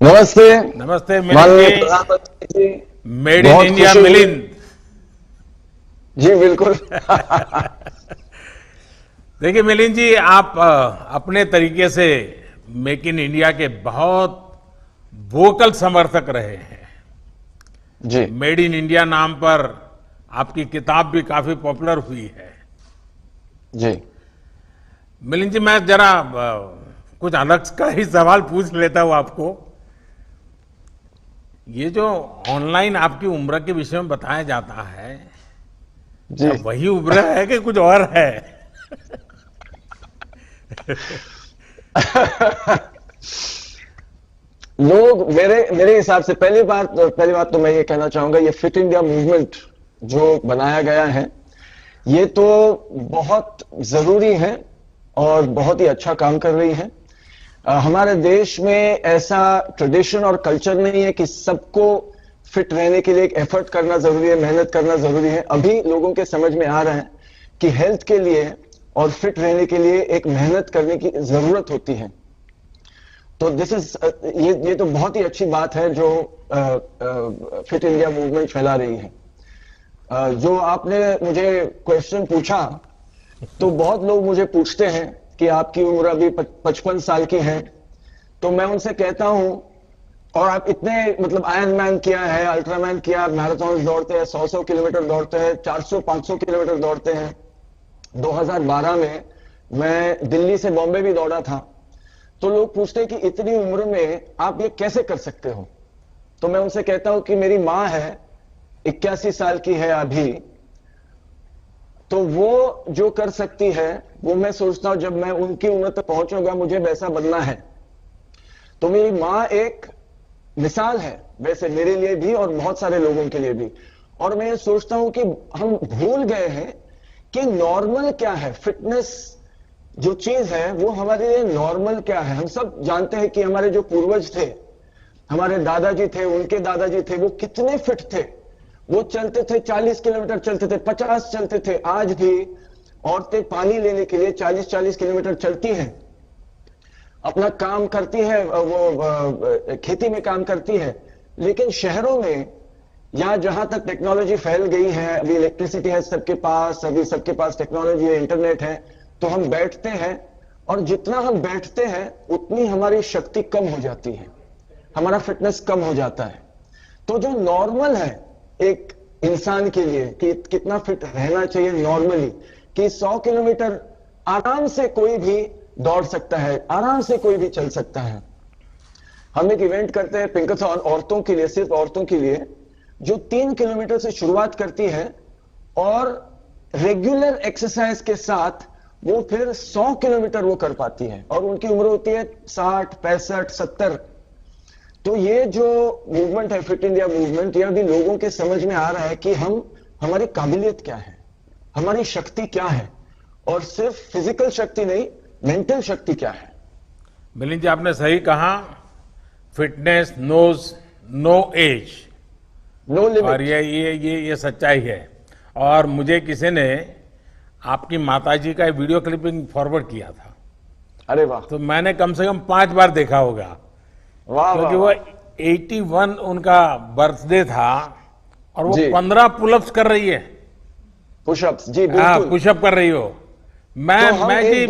नमस्ते। नमस्ते मिलिंद माननीय जी। प्रधानमंत्री जी, मेड इन बहुत इंडिया खुशी हुई। मिलिंद। जी बिल्कुल। देखिए मिलिंद जी, आप अपने तरीके से मेक इन इंडिया के बहुत वोकल समर्थक रहे हैं। जी मेड इन इंडिया नाम पर आपकी किताब भी काफी पॉपुलर हुई है। जी मिलिंद जी, मैं जरा कुछ अलग का ही सवाल पूछ लेता हूं आपको। ये जो ऑनलाइन आपकी उम्र के विषय में बताया जाता है, जी। क्या वही उम्र है कि कुछ और है? लोग मेरे हिसाब से पहली बात तो मैं ये कहना चाहूंगा, ये फिट इंडिया मूवमेंट जो बनाया गया है ये तो बहुत जरूरी है और बहुत ही अच्छा काम कर रही है। हमारे देश में ऐसा ट्रेडिशन और कल्चर नहीं है कि सबको फिट रहने के लिए एक एफर्ट करना जरूरी है, मेहनत करना जरूरी है। अभी लोगों के समझ में आ रहा है कि हेल्थ के लिए और फिट रहने के लिए एक मेहनत करने की जरूरत होती है। तो दिस इज ये तो बहुत ही अच्छी बात है जो फिट इंडिया मूवमेंट फैला रही है। जो आपने मुझे क्वेश्चन पूछा, तो बहुत लोग मुझे पूछते हैं कि आपकी उम्र अभी 55 साल की है, तो मैं उनसे कहता हूं, और आप इतने मतलब आयरन मैन किया है, अल्ट्रामैन किया, मैराथन दौड़ते हैं, 100 किलोमीटर दौड़ते हैं, 400-500 किलोमीटर दौड़ते हैं। 2012 में मैं दिल्ली से बॉम्बे भी दौड़ा था। तो लोग पूछते हैं कि इतनी उम्र में आप ये कैसे कर सकते हो। तो मैं उनसे कहता हूं कि मेरी मां है, 81 साल की है अभी, तो वो जो कर सकती है वो मैं सोचता हूं जब मैं उनकी उम्र तक पहुंचूंगा मुझे वैसा बनना है। तो मेरी मां एक मिसाल है वैसे मेरे लिए भी और बहुत सारे लोगों के लिए भी। और मैं ये सोचता हूं कि हम भूल गए हैं कि नॉर्मल क्या है। फिटनेस जो चीज है वो हमारे लिए नॉर्मल क्या है। हम सब जानते हैं कि हमारे जो पूर्वज थे, हमारे दादाजी थे, उनके दादाजी थे, वो कितने फिट थे। वो चलते थे, 40 किलोमीटर चलते थे, 50 चलते थे। आज भी औरतें पानी लेने के लिए 40-40 किलोमीटर चलती हैं, अपना काम करती है, वो खेती में काम करती है। लेकिन शहरों में या जहां तक टेक्नोलॉजी फैल गई है, अभी इलेक्ट्रिसिटी है सबके पास, अभी सबके पास टेक्नोलॉजी है, इंटरनेट है, तो हम बैठते हैं और जितना हम बैठते हैं उतनी हमारी शक्ति कम हो जाती है, हमारा फिटनेस कम हो जाता है। तो जो नॉर्मल है एक इंसान के लिए कि कितना फिट रहना चाहिए नॉर्मली, कि 100 किलोमीटर आराम से कोई भी दौड़ सकता है, आराम से कोई भी चल सकता है। हम एक इवेंट करते हैं पिंकाथॉन औरतों के लिए, सिर्फ औरतों के लिए, जो 3 किलोमीटर से शुरुआत करती है और रेगुलर एक्सरसाइज के साथ वो फिर 100 किलोमीटर वो कर पाती है, और उनकी उम्र होती है 60, 65, 70। तो ये जो मूवमेंट है फिट इंडिया मूवमेंट, ये अभी लोगों के समझ में आ रहा है कि हमारी काबिलियत क्या है, हमारी शक्ति क्या है, और सिर्फ फिजिकल शक्ति नहीं, मेंटल शक्ति क्या है। मिलिंद जी, आपने सही कहा। Fitness knows no age. No और लिमिट। ये सच्चाई है। और मुझे किसी ने आपकी माताजी का वीडियो क्लिपिंग फॉरवर्ड किया था, अरे वाह, तो मैंने कम से कम 5 बार देखा होगा। वाह वाह क्योंकि वो वाह। 81 उनका बर्थडे था और वो जी, 15 पुलअप्स कर रही है। पुशअप्स, जी हाँ, बिल्कुल। पुशअप कर रही हो। तो मैं जी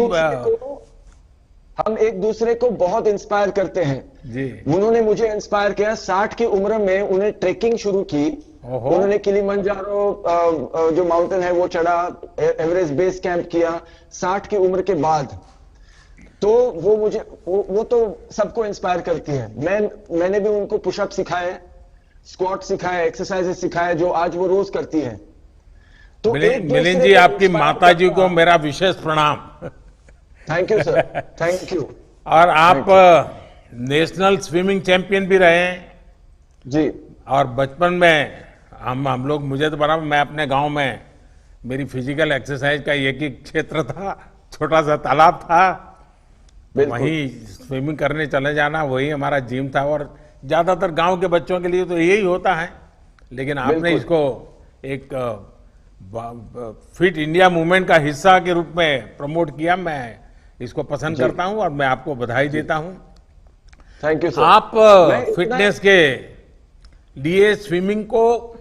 हम एक दूसरे को बहुत इंस्पायर करते हैं। जी। उन्होंने मुझे इंस्पायर किया। 60 की उम्र में उन्हें ट्रेकिंग शुरू की। ओहो। उन्होंने किलिमंजारो जो माउंटेन है वो चढ़ा, एवरेस्ट बेस कैंप किया 60 की उम्र के बाद। तो वो मुझे वो तो सबको इंस्पायर करती है। मैंने भी उनको पुशअप सिखाए, स्क्वाट सिखाए, एक्सरसाइजेस सिखाए, जो आज वो रोज करती है। तो एक मिलिंद दूसरे जी, को आपकी इंस्पायर माताजी को करना। मेरा विशेष प्रणाम। Thank you sir, thank you, और आप thank you. National swimming champion भी रहे हैं। जी और बचपन में हम लोग, मुझे तो बड़ा, मैं अपने गांव में, मेरी फिजिकल एक्सरसाइज का एक ही क्षेत्र था, छोटा सा तालाब था, बिल्कुल। वहीं स्विमिंग करने चले जाना, वही हमारा जिम था। और ज्यादातर गांव के बच्चों के लिए तो यही होता है। लेकिन आपने बिल्कुल। इसको एक फिट इंडिया मूवमेंट का हिस्सा के रूप में प्रमोट किया। मैं इसको पसंद जी करता हूं और मैं आपको बधाई जी देता हूं। Thank you sir. आप मैं इतना- फिटनेस के लिए स्विमिंग को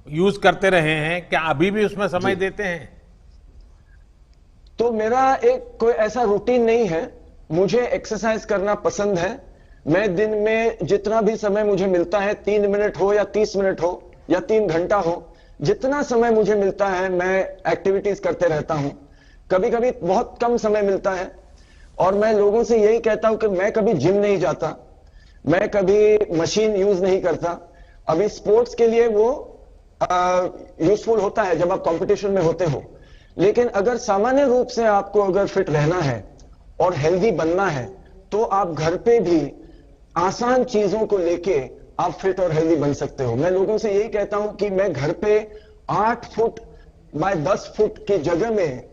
यूज करते रहे हैं, क्या अभी भी उसमें समय देते हैं? तो मेरा एक कोई ऐसा रूटीन नहीं है। मुझे एक्सरसाइज करना पसंद है। मैं दिन में जितना भी समय मुझे मिलता है, 3 मिनट हो या 30 मिनट हो या 3 घंटा हो, जितना समय मुझे मिलता है मैं एक्टिविटीज करते रहता हूं। कभी कभी बहुत कम समय मिलता है और मैं लोगों से यही कहता हूं कि मैं कभी जिम नहीं जाता, मैं कभी मशीन यूज नहीं करता। अभी स्पोर्ट्स के लिए वो यूजफुल होता है जब आप कंपटीशन में होते हो, लेकिन अगर सामान्य रूप से आपको अगर फिट रहना है और हेल्दी बनना है तो आप घर पे भी आसान चीजों को लेके आप फिट और हेल्दी बन सकते हो। मैं लोगों से यही कहता हूं कि मैं घर पे 8 फुट बाय 10 फुट की जगह में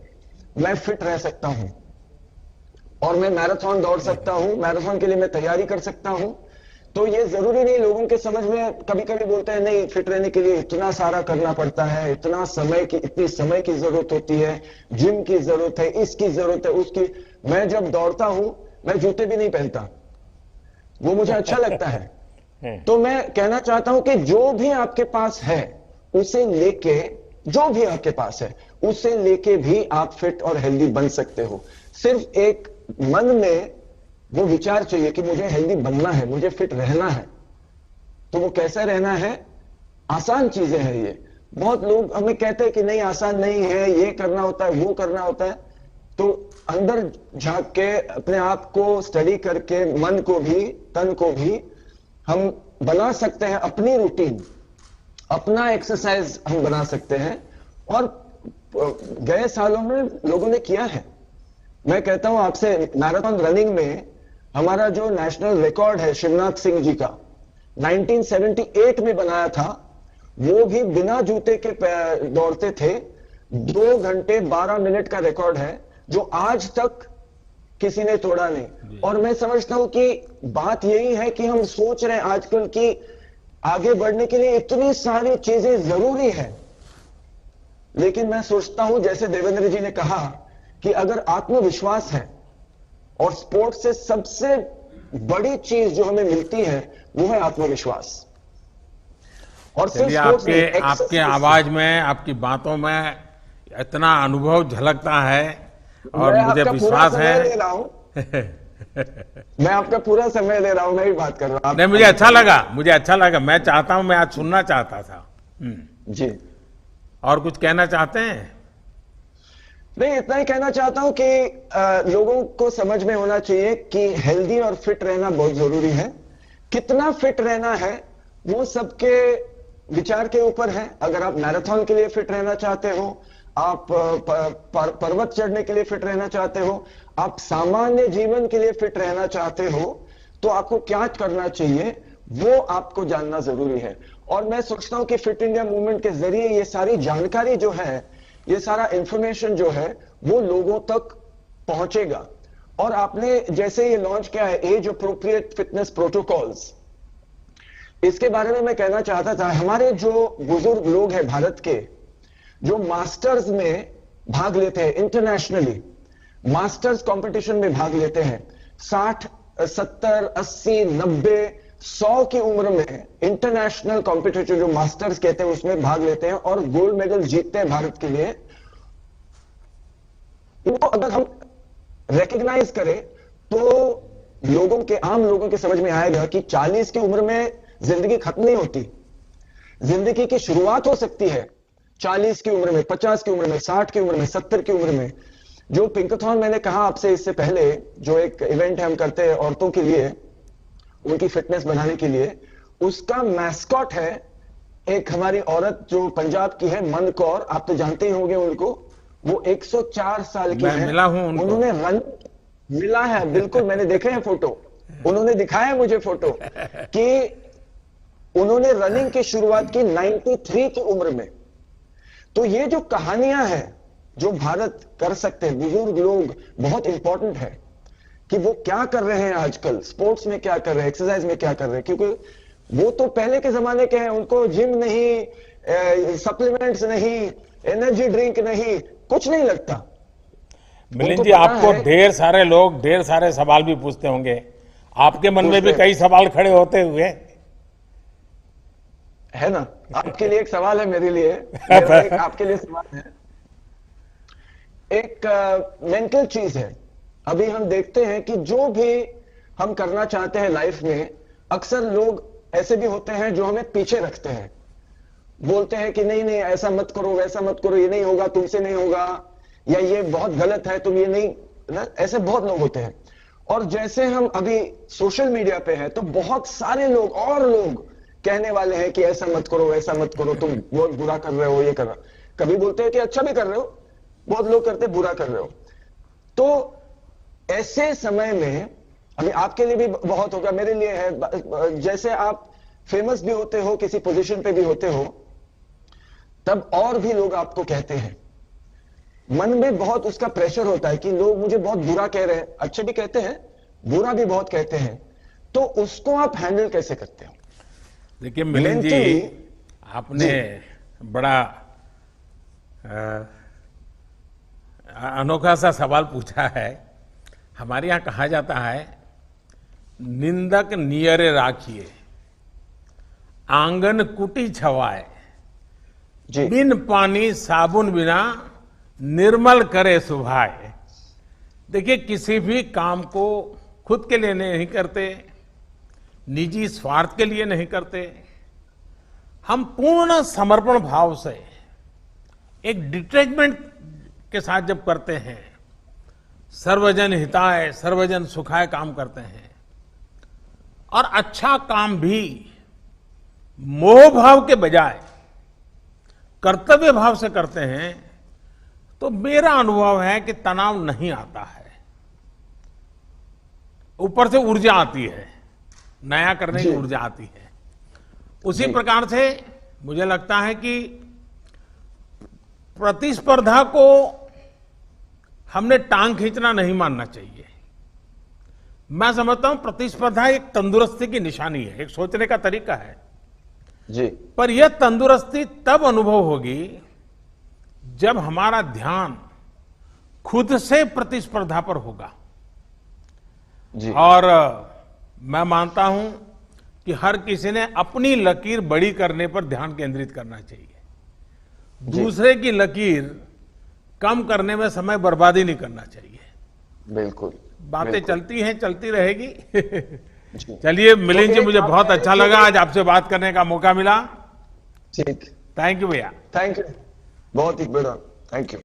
मैं फिट रह सकता हूं और मैं मैराथन दौड़ सकता हूं, मैराथन के लिए मैं तैयारी कर सकता हूं। तो ये जरूरी नहीं, लोगों के समझ में कभी कभी बोलते हैं नहीं फिट रहने के लिए इतना सारा करना पड़ता है, इतना समय की इतनी समय की जरूरत होती है, जिम की जरूरत है, इसकी जरूरत है, उसकी। मैं जब दौड़ता हूं मैं जूते भी नहीं पहनता, वो मुझे अच्छा लगता है। तो मैं कहना चाहता हूं कि जो भी आपके पास है उसे लेके, जो भी आपके पास है उसे लेके भी आप फिट और हेल्दी बन सकते हो। सिर्फ एक मन में वो विचार चाहिए कि मुझे हेल्दी बनना है, मुझे फिट रहना है। तो वो कैसे रहना है? आसान चीजें हैं ये। बहुत लोग हमें कहते हैं कि नहीं आसान नहीं है, ये करना होता है, वो करना होता है। तो अंदर झांक के अपने आप को स्टडी करके मन को भी तन को भी हम बना सकते हैं, अपनी रूटीन, अपना एक्सरसाइज हम बना सकते हैं। और गए सालों में लोगों ने किया है। मैं कहता हूं आपसे, मैराथन रनिंग में हमारा जो नेशनल रिकॉर्ड है शिवनाथ सिंह जी का 1978 में बनाया था, वो भी बिना जूते के दौड़ते थे। 2 घंटे 12 मिनट का रिकॉर्ड है जो आज तक किसी ने तोड़ा नहीं। और मैं समझता हूं कि बात यही है कि हम सोच रहे हैं आजकल की आगे बढ़ने के लिए इतनी सारी चीजें जरूरी है, लेकिन मैं सोचता हूं जैसे देवेंद्र जी ने कहा कि अगर आत्मविश्वास है और स्पोर्ट्स से सबसे बड़ी चीज जो हमें मिलती है वो है आत्मविश्वास। और सिर्फ चलिए, स्पोर्ट्स नहीं, आपके आवाज में, आपकी बातों में इतना अनुभव झलकता है और मैं मुझे आपका पूरा विश्वास समय ले है। रहा हूं मैं आपका पूरा समय ले रहा हूं, मैं ही बात कर रहा हूं। नहीं, मुझे अच्छा लगा, मुझे अच्छा लगा। मैं चाहता हूं, मैं आज सुनना चाहता था। जी, और कुछ कहना चाहते हैं? नहीं इतना ही कहना चाहता हूं कि लोगों को समझ में होना चाहिए कि हेल्दी और फिट रहना बहुत जरूरी है। कितना फिट रहना है वो सबके विचार के ऊपर है। अगर आप मैराथन के लिए फिट रहना चाहते हो, आप पर्वत चढ़ने के लिए फिट रहना चाहते हो, आप सामान्य जीवन के लिए फिट रहना चाहते हो, तो आपको क्या करना चाहिए वो आपको जानना जरूरी है। और मैं सोचता हूं कि फिट इंडिया मूवमेंट के जरिए ये सारी जानकारी जो है, ये सारा इंफॉर्मेशन जो है वो लोगों तक पहुंचेगा। और आपने जैसे ये लॉन्च किया है एज अप्रोप्रिएट फिटनेस प्रोटोकॉल्स, इसके बारे में मैं कहना चाहता था। हमारे जो बुजुर्ग लोग हैं भारत के, जो मास्टर्स में भाग लेते हैं, इंटरनेशनली मास्टर्स कंपटीशन में भाग लेते हैं, 60, 70, 80, 90, 100 की उम्र में इंटरनेशनल कॉम्पिटिशन जो मास्टर्स कहते हैं उसमें भाग लेते हैं और गोल्ड मेडल जीतते हैं भारत के लिए। इनको अगर हम रिकॉग्नाइज करें तो लोगों के, आम लोगों के समझ में आएगा कि 40 की उम्र में जिंदगी खत्म नहीं होती, जिंदगी की शुरुआत हो सकती है 40 की उम्र में, 50 की उम्र में, 60 की उम्र में, 70 की उम्र में। जो पिंकाथॉन मैंने कहा आपसे इससे पहले, जो एक इवेंट हम करते हैं औरतों के लिए, उनकी फिटनेस बढ़ाने के लिए, उसका मैस्कॉट है एक हमारी औरत जो पंजाब की है, मन कौर, आप तो जानते ही होंगे उनको। वो 104 साल की है। मिला हूं उनको। उन्होंने रन मिला है, बिल्कुल मैंने देखे हैं फोटो, उन्होंने दिखाया मुझे फोटो कि उन्होंने रनिंग की शुरुआत की 93 की उम्र में। तो ये जो कहानियां हैं जो भारत कर सकते हैं, बुजुर्ग लोग, बहुत इंपॉर्टेंट है कि वो क्या कर रहे हैं आजकल, स्पोर्ट्स में क्या कर रहे हैं, एक्सरसाइज में क्या कर रहे हैं। क्योंकि वो तो पहले के जमाने के हैं, उनको जिम नहीं, सप्लीमेंट्स नहीं, एनर्जी ड्रिंक नहीं, कुछ नहीं लगता। मिलिंद जी, आपको ढेर सारे लोग ढेर सारे सवाल भी पूछते होंगे। आपके मन में भी पूछते कई सवाल खड़े होते हुए है ना। आपके लिए एक सवाल है, मेरे लिए मेरा एक आपके लिए सवाल है। एक मेंटल चीज है। अभी हम देखते हैं कि जो भी हम करना चाहते हैं लाइफ में, अक्सर लोग ऐसे भी होते हैं जो हमें पीछे रखते हैं, बोलते हैं कि नहीं नहीं ऐसा मत करो, वैसा मत करो, ये नहीं होगा, तुमसे नहीं होगा, या ये बहुत गलत है, तुम ये नहीं ना। ऐसे बहुत लोग होते हैं। और जैसे हम अभी सोशल मीडिया पे हैं तो बहुत सारे लोग और लोग कहने वाले हैं कि ऐसा मत करो, वैसा मत करो, तुम बहुत बुरा कर रहे हो, ये कर रहे हो। कभी बोलते हैं कि अच्छा भी कर रहे हो, बहुत लोग करते बुरा कर रहे हो। तो ऐसे समय में, अभी आपके लिए भी बहुत होगा, मेरे लिए है, जैसे आप फेमस भी होते हो, किसी पोजीशन पे भी होते हो, तब और भी लोग आपको कहते हैं, मन में बहुत उसका प्रेशर होता है कि लोग मुझे बहुत बुरा कह रहे हैं, अच्छे भी कहते हैं, बुरा भी बहुत कहते हैं। तो उसको आप हैंडल कैसे करते हो? देखिए मिलिंद जी, आपने बड़ा अनोखा सा सवाल पूछा है। हमारे यहाँ कहा जाता है, निंदक नियरे राखिए, आंगन कुटी छवाए, बिन पानी साबुन बिना निर्मल करे सुभाए। देखिए, किसी भी काम को खुद के लिए नहीं करते, निजी स्वार्थ के लिए नहीं करते। हम पूर्ण समर्पण भाव से, एक डिटैचमेंट के साथ जब करते हैं, सर्वजन हिताय सर्वजन सुखाय काम करते हैं, और अच्छा काम भी मोह भाव के बजाय कर्तव्य भाव से करते हैं, तो मेरा अनुभव है कि तनाव नहीं आता है, ऊपर से ऊर्जा आती है, नया करने की ऊर्जा आती है। उसी प्रकार से मुझे लगता है कि प्रतिस्पर्धा को हमने टांग खींचना नहीं मानना चाहिए। मैं समझता हूं प्रतिस्पर्धा एक तंदुरुस्ती की निशानी है, एक सोचने का तरीका है जी। पर यह तंदुरुस्ती तब अनुभव होगी जब हमारा ध्यान खुद से प्रतिस्पर्धा पर होगा जी। और मैं मानता हूं कि हर किसी ने अपनी लकीर बड़ी करने पर ध्यान केंद्रित करना चाहिए, दूसरे की लकीर कम करने में समय बर्बादी नहीं करना चाहिए। बिल्कुल, बातें चलती हैं, चलती रहेगी। चलिए मिलिंद जी, मुझे बहुत अच्छा लगा आज आपसे बात करने का मौका मिला। ठीक, थैंक यू भैया। थैंक यू, बहुत ही बड़ा थैंक यू।